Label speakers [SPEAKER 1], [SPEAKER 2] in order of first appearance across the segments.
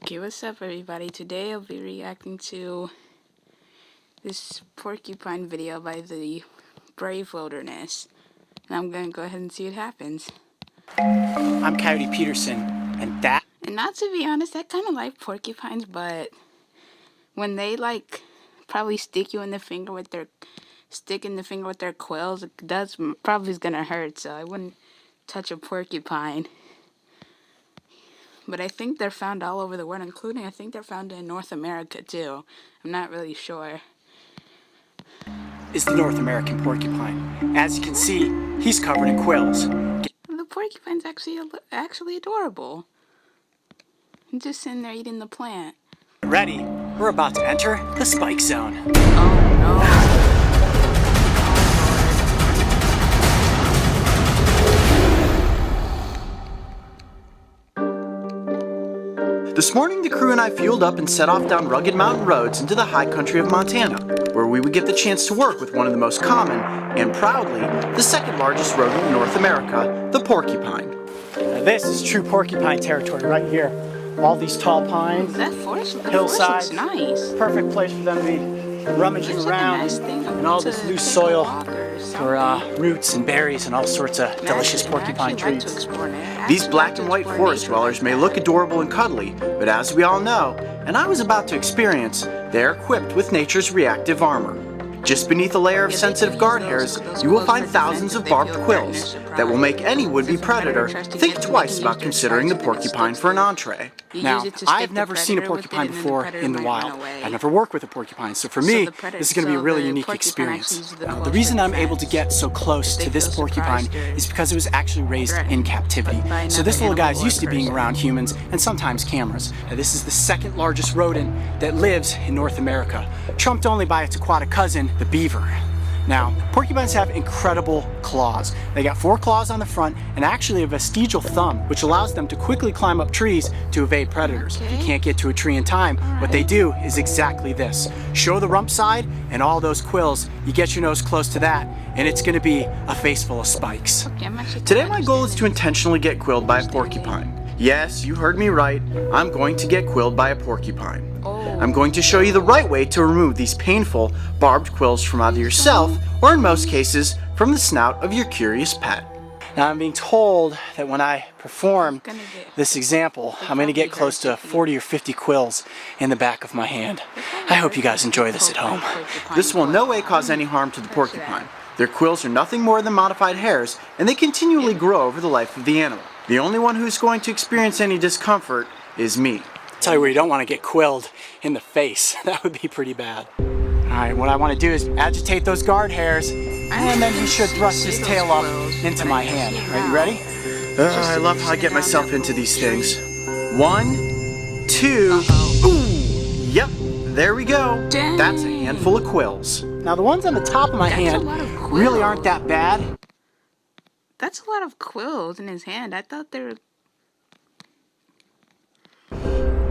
[SPEAKER 1] Okay, what's up everybody? Today I'll be reacting to this porcupine video by the Brave Wilderness. And I'm gonna go ahead and see what happens.
[SPEAKER 2] I'm Coyote Peterson, and that...
[SPEAKER 1] And not to be honest, I kind of like porcupines, but when they probably stick you in the finger with their... stick in the finger with their quills, it probably is gonna hurt, so I wouldn't touch a porcupine. But I think they're found all over the world, including I think they're found in North America too. I'm not really sure.
[SPEAKER 2] Is the North American porcupine. As you can see, he's covered in quills.
[SPEAKER 1] The porcupine's actually adorable. I'm just sitting there eating the plant.
[SPEAKER 2] Ready? We're about to enter the spike zone.
[SPEAKER 1] Oh no.
[SPEAKER 3] This morning, the crew and I fueled up and set off down rugged mountain roads into the high country of Montana, where we would get the chance to work with one of the most common, and proudly, the second largest rodent in North America, the porcupine.
[SPEAKER 2] Now this is true porcupine territory right here. All these tall pines, hillsides,
[SPEAKER 1] nice.
[SPEAKER 2] Perfect place for them to be rummaging around and all this loose soil for roots and berries and all sorts of delicious porcupine treats.
[SPEAKER 3] These black and white forest dwellers may look adorable and cuddly, but as we all know, and I was about to experience, they are equipped with nature's reactive armor. Just beneath a layer of sensitive guard hairs, you will find thousands of barbed quills that will make any would-be predator think twice about considering the porcupine for an entree.
[SPEAKER 2] Now, I've never seen a porcupine before in the wild. I've never worked with a porcupine, so for me, this is going to be a really unique experience. The reason I'm able to get so close to this porcupine is because it was actually raised in captivity. So this little guy's used to being around humans and sometimes cameras. Now, this is the second largest rodent that lives in North America, trumped only by its aquatic cousin, the beaver. Now, porcupines have incredible claws. They got 4 claws on the front and actually a vestigial thumb, which allows them to quickly climb up trees to evade predators. If you can't get to a tree in time, what they do is exactly this. Show the rump side and all those quills. You get your nose close to that, and it's going to be a face full of spikes.
[SPEAKER 3] Today my goal is to intentionally get quilled by a porcupine. Yes, you heard me right. I'm going to get quilled by a porcupine. I'm going to show you the right way to remove these painful, barbed quills from either yourself, or in most cases, from the snout of your curious pet.
[SPEAKER 2] Now I'm being told that when I perform this example, I'm going to get close to 40 or 50 quills in the back of my hand. I hope you guys enjoy this at home.
[SPEAKER 3] This will in no way cause any harm to the porcupine. Their quills are nothing more than modified hairs, and they continually grow over the life of the animal. The only one who's going to experience any discomfort is me.
[SPEAKER 2] Tell you where you don't want to get quilled, in the face. That would be pretty bad. Alright, what I want to do is agitate those guard hairs, and then he should thrust his tail up into my hand. Are you ready?
[SPEAKER 3] I love how I get myself into these things. 1, 2, ooh, yep, there we go. That's a handful of quills.
[SPEAKER 2] Now the ones on the top of my hand really aren't that bad.
[SPEAKER 1] That's a lot of quills in his hand. I thought they were...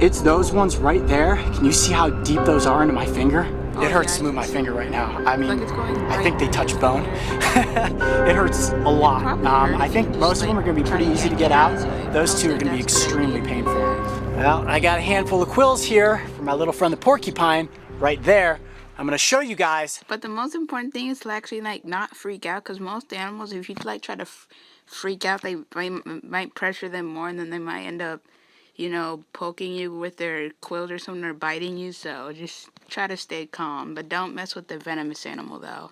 [SPEAKER 2] It's those ones right there. Can you see how deep those are into my finger? It hurts to move my finger right now. I mean, I think they touch bone. It hurts a lot. I think most of them are going to be pretty easy to get out. Those two are going to be extremely painful. Well, I got a handful of quills here for my little friend the porcupine right there. I'm going to show you guys.
[SPEAKER 1] But the most important thing is to actually not freak out, because most animals, if you try to freak out, they might pressure them more, and then they might end up, you know, poking you with their quills or something, or biting you. So just try to stay calm, but don't mess with the venomous animal though.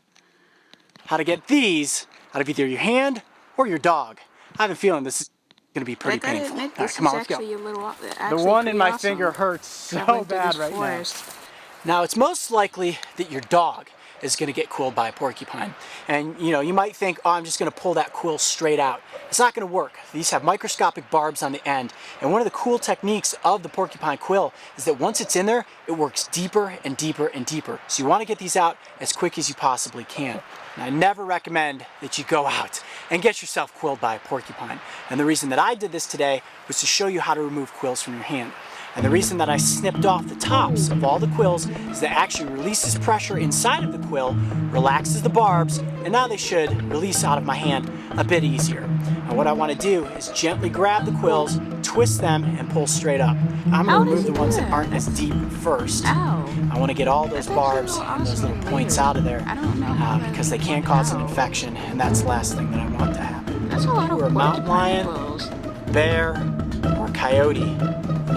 [SPEAKER 2] How to get these out of either your hand or your dog. I have a feeling this is going to be pretty painful. All right, come on, let's go. The one in my finger hurts so bad right now. Now, it's most likely that your dog is going to get quilled by a porcupine. And, you know, you might think, oh, I'm just going to pull that quill straight out. It's not going to work. These have microscopic barbs on the end. And one of the cool techniques of the porcupine quill is that once it's in there, it works deeper and deeper and deeper. So you want to get these out as quick as you possibly can. And I never recommend that you go out and get yourself quilled by a porcupine. And the reason that I did this today was to show you how to remove quills from your hand. And the reason that I snipped off the tops of all the quills is that it actually releases pressure inside of the quill, relaxes the barbs, and now they should release out of my hand a bit easier. And what I want to do is gently grab the quills, twist them, and pull straight up. I'm going to remove the ones that aren't as deep first. I want to get all those barbs and those little points out of there because they can cause an infection, and that's the last thing that I want to happen.
[SPEAKER 1] That's a lot of
[SPEAKER 2] You're a mountain lion, bear, or coyote.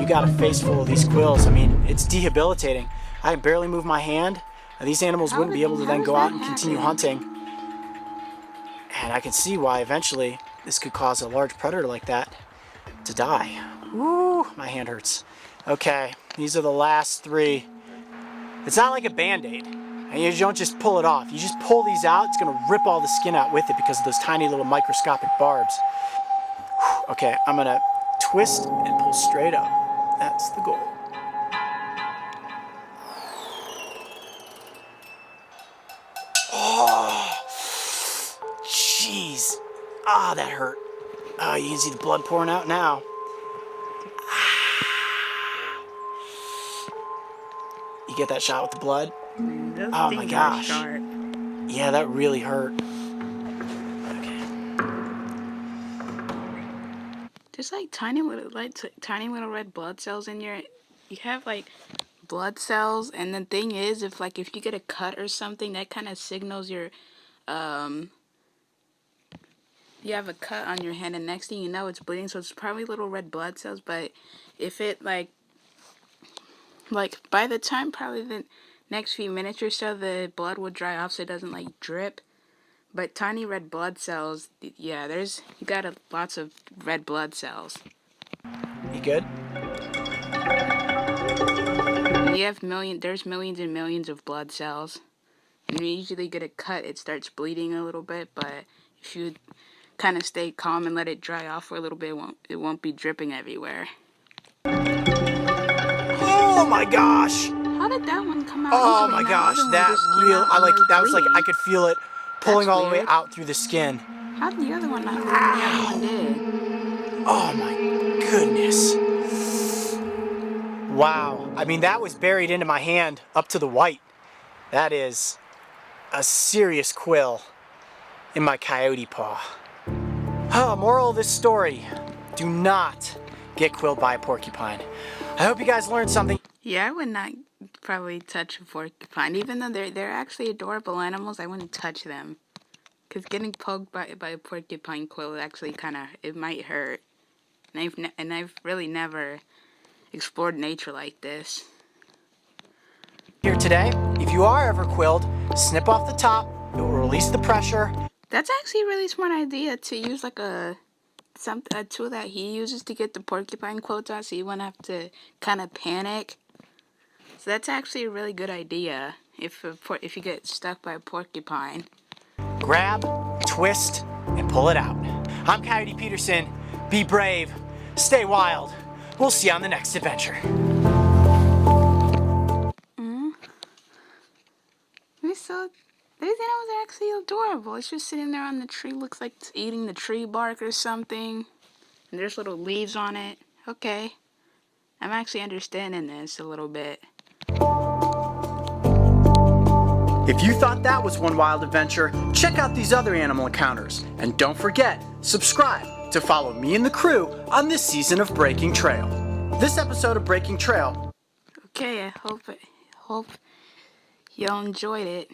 [SPEAKER 2] You got a face full of these quills. I mean, it's debilitating. I can barely move my hand. These animals wouldn't be able to then go out and continue hunting. And I can see why eventually this could cause a large predator like that to die. Woo, my hand hurts. Okay, these are the last 3. It's not like a Band-Aid. And you don't just pull it off. You just pull these out, it's gonna rip all the skin out with it because of those tiny little microscopic barbs. Whew, okay, I'm gonna twist and pull straight up. That's the goal. Oh, jeez. Ah, that hurt. Oh, you can see the blood pouring out now. You get that shot with the blood? Oh my gosh. Yeah, that really hurt. Okay.
[SPEAKER 1] There's like tiny little red blood cells in your. You have like blood cells, and the thing is, if you get a cut or something, that kind of signals your you have a cut on your hand, and next thing you know, it's bleeding. So it's probably little red blood cells. But if it like by the time probably the next few minutes or so, the blood will dry off, so it doesn't like drip. But tiny red blood cells, yeah, you got lots of red blood cells.
[SPEAKER 2] You good?
[SPEAKER 1] You have there's millions and millions of blood cells. And when you usually get a cut, it starts bleeding a little bit, but if you kind of stay calm and let it dry off for a little bit, it won't be dripping everywhere.
[SPEAKER 2] Oh my gosh!
[SPEAKER 1] How did that one come out?
[SPEAKER 2] Oh my gosh, that was like I could feel it pulling all the way out through the skin.
[SPEAKER 1] How did the other one not? The other one did.
[SPEAKER 2] Oh my goodness. Wow. I mean, that was buried into my hand up to the white. That is a serious quill in my coyote paw. Oh, moral of this story, do not get quilled by a porcupine. I hope you guys learned something.
[SPEAKER 1] Yeah, I would not probably touch a porcupine. Even though they're actually adorable animals, I wouldn't touch them. Because getting poked by a porcupine quill actually it might hurt. And I've really never explored nature like this.
[SPEAKER 2] Here today, if you are ever quilled, snip off the top, it will release the pressure. That's
[SPEAKER 1] actually a really smart idea to use like a tool that he uses to get the porcupine quills out, so you won't have to kind of panic. So that's actually a really good idea if you get stuck by a porcupine.
[SPEAKER 2] Grab, twist, and pull it out. I'm Coyote Peterson. Be brave, stay wild. We'll see you on the next adventure.
[SPEAKER 1] These animals are actually adorable. It's just sitting there on the tree. Looks like it's eating the tree bark or something. And there's little leaves on it. Okay. I'm actually understanding this a little bit.
[SPEAKER 3] If you thought that was one wild adventure, check out these other animal encounters. And don't forget, subscribe to follow me and the crew on this season of Breaking Trail. This episode of Breaking Trail.
[SPEAKER 1] Okay, I hope y'all enjoyed it.